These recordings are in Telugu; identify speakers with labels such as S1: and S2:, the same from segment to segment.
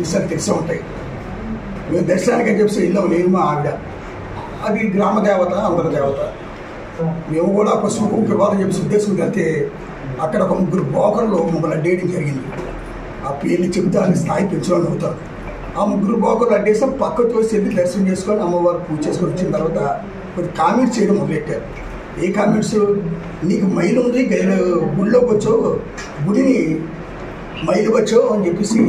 S1: చూసారు, తెలిసే ఉంటాయి. మేము దర్శనానికి అని చెప్పి వెళ్ళాం, నేను మా ఆవిడ. అది గ్రామ దేవత, అందరి దేవత. మేము కూడా పసుపు కుంకుమ ఇవ్వాలని చెప్పి ఉద్దేశం వెళ్తే అక్కడ ఒక 3 బ్రోకర్లు మమ్మల్ని అడ్డేయడం జరిగింది. ఆ పేర్లు చెబితే ఆయన స్థాయి పెంచుకొని అవుతారు. ఆ 3 బ్రోకర్లు అడ్డేసి పక్క తోసి వెళ్ళి దర్శనం చేసుకొని అమ్మవారు పూజ చేసుకొని వచ్చిన తర్వాత కొన్ని కామెంట్స్ చేయడం మొదలెట్టారు. ఏ కామెంట్స్? నీకు మైలు ఉంది, గుడిలోకి వచ్చావు, గుడిని మైలు వచ్చావు అని చెప్పేసి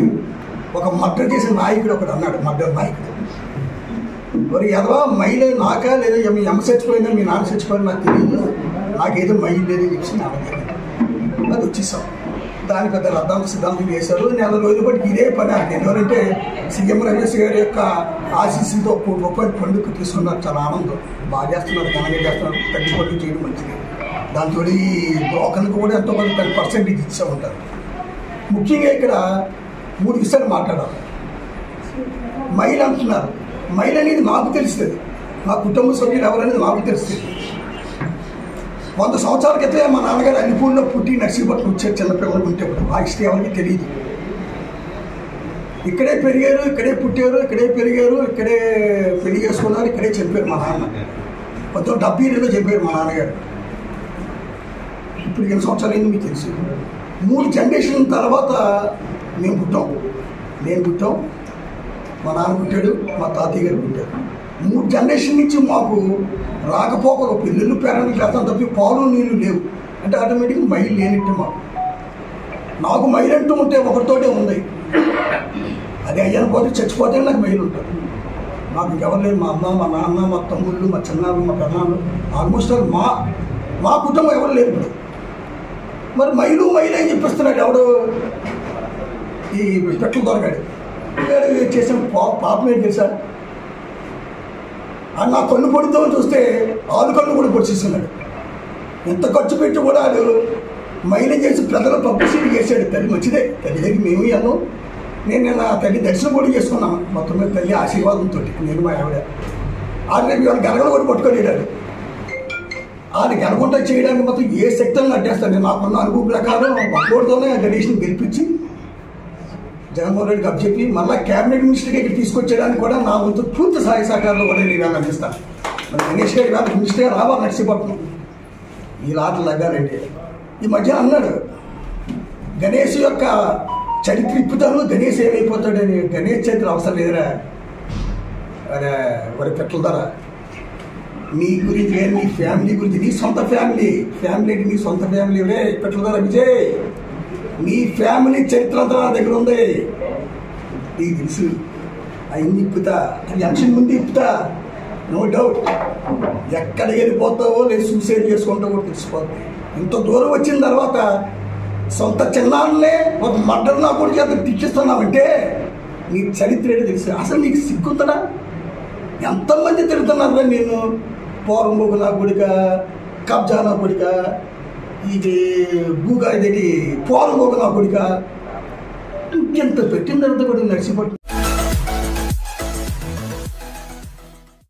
S1: ఒక మర్డర్ చేసిన నాయకుడు ఒకడు అన్నాడు. మర్డర్ నాయకుడు మరి ఎదవా మైలు నాకా లేదా మీ అమ్మ చచ్చిపోయిందా మీ నాన్న చచ్చిపోయిందా నాకు తెలియదు, నాకేదో మైలు లేదని చెప్పి నాన్న అది వచ్చేసాం. దాని పెద్ద రద్దాంత సిద్ధాంతం చేశారు. నెల రోజుల పాటు ఇదే పని. ఎందుకంటే సీఎం రమేష్ గారి యొక్క ఆశీస్సులతో ₹1 కోటి పండుగ తీసుకున్నారు. చాలా ఆనందం. బాగా చేస్తున్నారు, ఘనంగా చేస్తున్నారు. తగ్గి పండుగ చేయడం మంచిది. దాంతో ఈ బ్రోకర్లకు కూడా ఎంతో కొంత 10% ఇచ్చే ఉంటారు. ముఖ్యంగా ఇక్కడ 3 విషయాలు మాట్లాడాలి. మైలు అంటున్నారు. మైలు అనేది మాకు తెలుస్తుంది, మా కుటుంబ సభ్యులు ఎవరనేది మాకు తెలుస్తుంది. 100 సంవత్సరాల క్రితమే మా నాన్నగారు అలిపూర్లో పుట్టి నర్సీపట్నం వచ్చారు. చిన్నపిల్లలు ఉంటే ఆ హిస్టరీ ఎవరికి తెలియదు. ఇక్కడే పెరిగారు, ఇక్కడే పుట్టారు, ఇక్కడే పెరిగారు, ఇక్కడే పెళ్లి చేసుకున్నారు, ఇక్కడే చనిపోయారు మా నాన్న. 1972లో చనిపోయారు మా నాన్నగారు. ఇప్పుడు 8 సంవత్సరాలు అయింది మీకు తెలుసు. 3 జనరేషన్ తర్వాత మేము పుట్టాం. నేను పుట్టాం, మా నాన్న పుట్టాడు, మా తాతయ్య గారు పుట్టారు. 3 జనరేషన్ నుంచి మాకు రాకపోకలు, పిల్లలు పేరెంట్కి చేస్తాం తప్పి పాలు నీళ్ళు లేవు. అంటే ఆటోమేటిక్గా మైలు లేనిట్టు మాకు. నాకు మైలు అంటూ ఉంటే ఒకరితోటే ఉంది. అది అయ్యాను పోతే చచ్చిపోతే నాకు మైలు ఉంటుంది. నాకు ఇంకెవరు లేదు. మా అమ్మ, మా నాన్న, మా తమ్ముళ్ళు, మా చిన్నాళ్ళు, మా పెన్నాళ్ళు, ఆల్మోస్ట్ మా కుటుంబం ఎవరు లేదు ఇప్పుడు. మరి మైలు అని చెప్పిస్తున్నాడు ఎవడు? ఈ పెట్ల దొరకాడు చేసిన పాపం ఏంటి తెలుసా? నా కళ్ళు పొడిద్దామని చూస్తే 6 కళ్ళు కూడా పొడిచేస్తున్నాడు. ఎంత ఖర్చు పెట్టి కూడా వాడు మైలేజ్ చేసి ప్రజలు పబ్లిసిటీ చేశాడు. తల్లి మంచిదే, తల్లి దగ్గర మేము అన్నాం. నేను నా తల్లి దర్శనం కూడా చేసుకున్నాను. మొత్తం మీద తల్లి ఆశీర్వాదంతో నేను మా ఆవిడ. రేపు వాళ్ళ గెలగలు కూడా పట్టుకొనిడాడు. ఆయన గెలగొంట చేయడానికి మొత్తం ఏ శక్తులను అడ్డేస్తాను. నేను నాకున్న అనుభవం ప్రకారం ఒక్కోటితోనే గణేష్ని గెలిపించి జగన్మోహన్ రెడ్డికి అప్పచెప్పి మళ్ళీ క్యాబినెట్ మినిస్టర్కి ఇక్కడ తీసుకొచ్చేయడానికి కూడా నా వంతు పూర్తి సహాయ సహకారాలు కూడా నేను ఇవాళ అందిస్తాను. మరి గణేష్ గారి వేళ మినిస్టర్గా రావాలి నర్సీపట్నం. ఈ లాటలు తగ్గాలంటే ఈ మధ్య అన్నాడు గణేష్ యొక్క చరిత్ర ఇప్పుతాను, గణేష్ ఏమైపోతాడని. గణేష్ చరిత్ర అవసరం లేదురా. అరే వారి పెట్ల ధర నీ గురించి కానీ నీ ఫ్యామిలీ గురించి, నీ సొంత ఫ్యామిలీ అంటే నీ సొంత ఫ్యామిలీ పెట్ల ధర విజయ్, నీ ఫ్యామిలీ చరిత్ర అంతా నా దగ్గర ఉంది. నీకు తెలుసు. అవన్నీ ఇప్పుతా, అది ఎలక్షన్ ముందు ఇప్పుతా, నో డౌట్. ఎక్కడ వెళ్ళిపోతావో లేదు సూసైడ్ చేసుకుంటావో తెలిసిపోతుంది. ఇంత దూరం వచ్చిన తర్వాత సొంత చిన్నాన్నే ఒక మర్డర్ నా కూడా చేత తిట్టిస్తున్నావంటే నీ చరిత్ర ఏంటో తెలుసు. అసలు నీకు సిగ్గుందా? ఎంతమంది తిడుతున్నారు నేను పోరంబోగు నా కొడుక, కబ్జా నా కొడుక, ఇది భూగా ఇది పోరంబోగు నా కొడుక. ఇంకెంత పెట్టిన తర్వాత కూడా నడిచిపోతుంది.